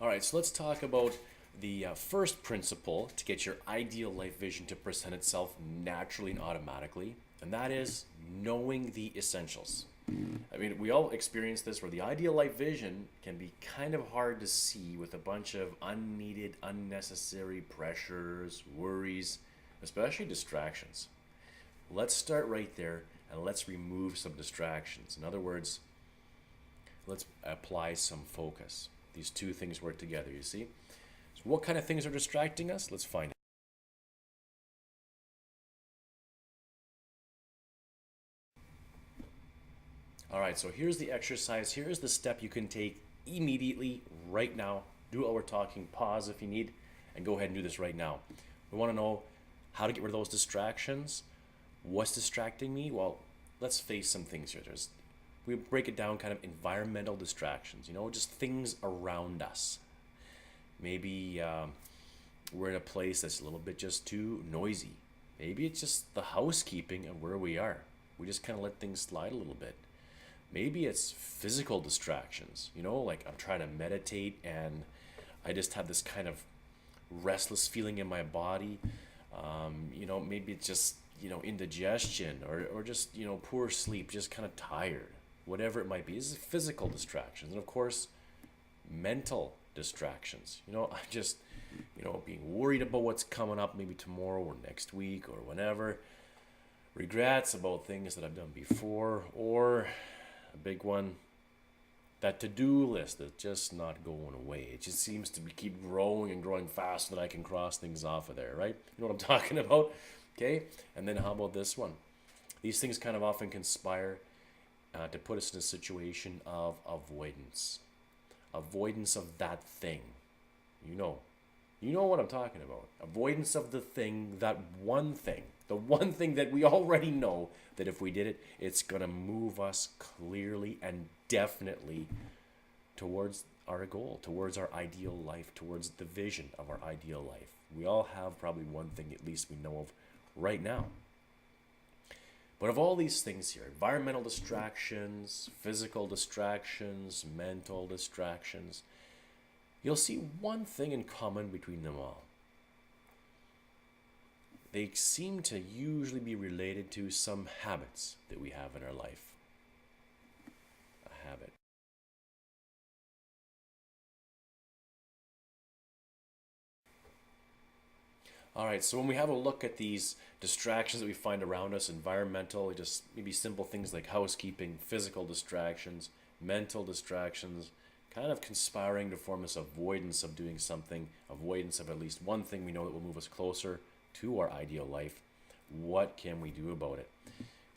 All right, so let's talk about the first principle to get your ideal life vision to present itself naturally and automatically, and that is knowing the essentials. I mean, we all experience this where the ideal life vision can be kind of hard to see with a bunch of unneeded, unnecessary pressures, worries, especially distractions. Let's start right there and let's remove some distractions. In other words, let's apply some focus. These two things work together, you see? So what kind of things are distracting us? Let's find out. All right, so here's the exercise. Here's the step you can take immediately, right now. Do it while we're talking. Pause if you need, and go ahead and do this right now. We want to know how to get rid of those distractions. What's distracting me? Well, let's face some things here. We break it down kind of environmental distractions, just things around us. Maybe we're in a place that's a little bit just too noisy. Maybe it's just the housekeeping and where we are. We just kind of let things slide a little bit. Maybe it's physical distractions, like I'm trying to meditate and I just have this kind of restless feeling in my body. Maybe it's just, indigestion or just, poor sleep, just kind of tired, whatever it might be. This is physical distractions. And of course, mental distractions. I'm just, being worried about what's coming up maybe tomorrow or next week or whenever. Regrets about things that I've done before, or a big one, that to-do list that's just not going away. It just seems to keep growing and growing faster than I can cross things off of there, right? You know what I'm talking about? Okay? And then how about this one? These things kind of often conspire to put us in a situation of avoidance. Avoidance of that thing. You know what I'm talking about. Avoidance of the thing, that one thing. The one thing that we already know that if we did it, it's going to move us clearly and definitely towards our goal, towards our ideal life, towards the vision of our ideal life. We all have probably one thing at least we know of right now. But of all these things here, environmental distractions, physical distractions, mental distractions, you'll see one thing in common between them all. They seem to usually be related to some habits that we have in our life. A habit. All right, so when we have a look at these distractions that we find around us, environmental, just maybe simple things like housekeeping, physical distractions, mental distractions, kind of conspiring to form this avoidance of doing something, avoidance of at least one thing we know that will move us closer to our ideal life. What can we do about it?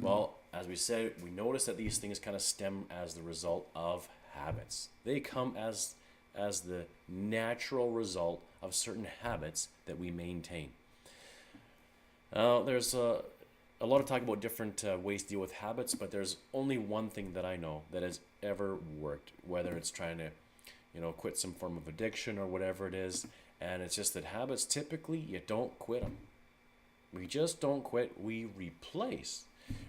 Well, as we said, we notice that these things kind of stem as the result of habits. They come as the natural result of certain habits that we maintain. There's a lot of talk about different ways to deal with habits, but there's only one thing that I know that has ever worked, whether it's trying to, quit some form of addiction or whatever it is. And it's just that habits, typically, you don't quit them. We just don't quit, we replace.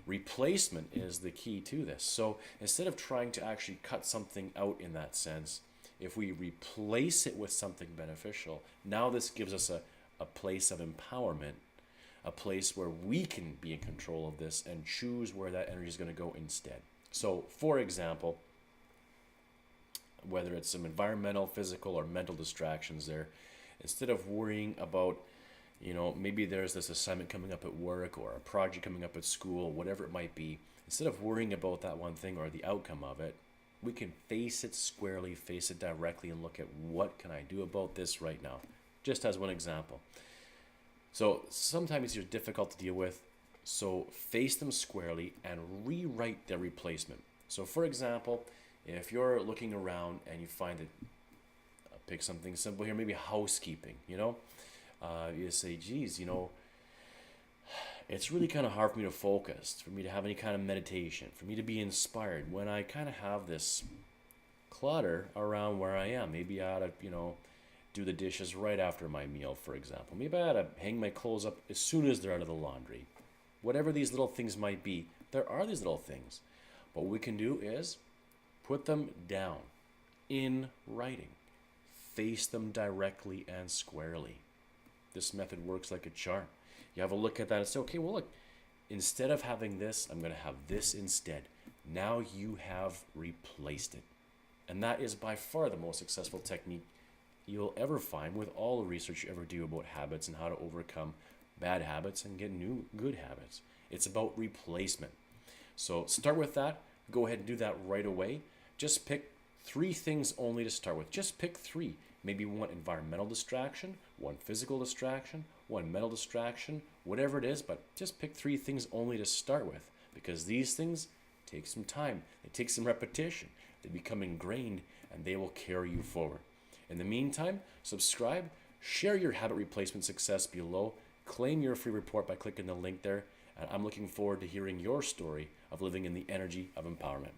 Replacement is the key to this. So instead of trying to actually cut something out in that sense, if we replace it with something beneficial, now this gives us a place of empowerment, a place where we can be in control of this and choose where that energy is going to go instead. So, for example, whether it's some environmental, physical, or mental distractions there, instead of worrying about, maybe there's this assignment coming up at work or a project coming up at school, whatever it might be, instead of worrying about that one thing or the outcome of it, we can face it squarely, face it directly, and look at what can I do about this right now, just as one example. So sometimes they're difficult to deal with, so face them squarely and rewrite their replacement. So for example, if you're looking around and you find that, pick something simple here, maybe housekeeping, you say, geez, it's really kind of hard for me to focus, for me to have any kind of meditation, for me to be inspired when I kind of have this clutter around where I am. Maybe I ought to, do the dishes right after my meal, for example. Maybe I ought to hang my clothes up as soon as they're out of the laundry. Whatever these little things might be, there are these little things. But what we can do is put them down in writing. face them directly and squarely. This method works like a charm. You have a look at that and say, okay, well, look, instead of having this, I'm going to have this instead. Now you have replaced it. And that is by far the most successful technique you'll ever find with all the research you ever do about habits and how to overcome bad habits and get new good habits. It's about replacement. So start with that. Go ahead and do that right away. Just pick 3 things only to start with. Just pick 3. Maybe one environmental distraction, one physical distraction, one mental distraction, whatever it is, but just pick 3 things only to start with, because these things take some time. They take some repetition. They become ingrained and they will carry you forward. In the meantime, subscribe, share your habit replacement success below, claim your free report by clicking the link there, and I'm looking forward to hearing your story of living in the energy of empowerment.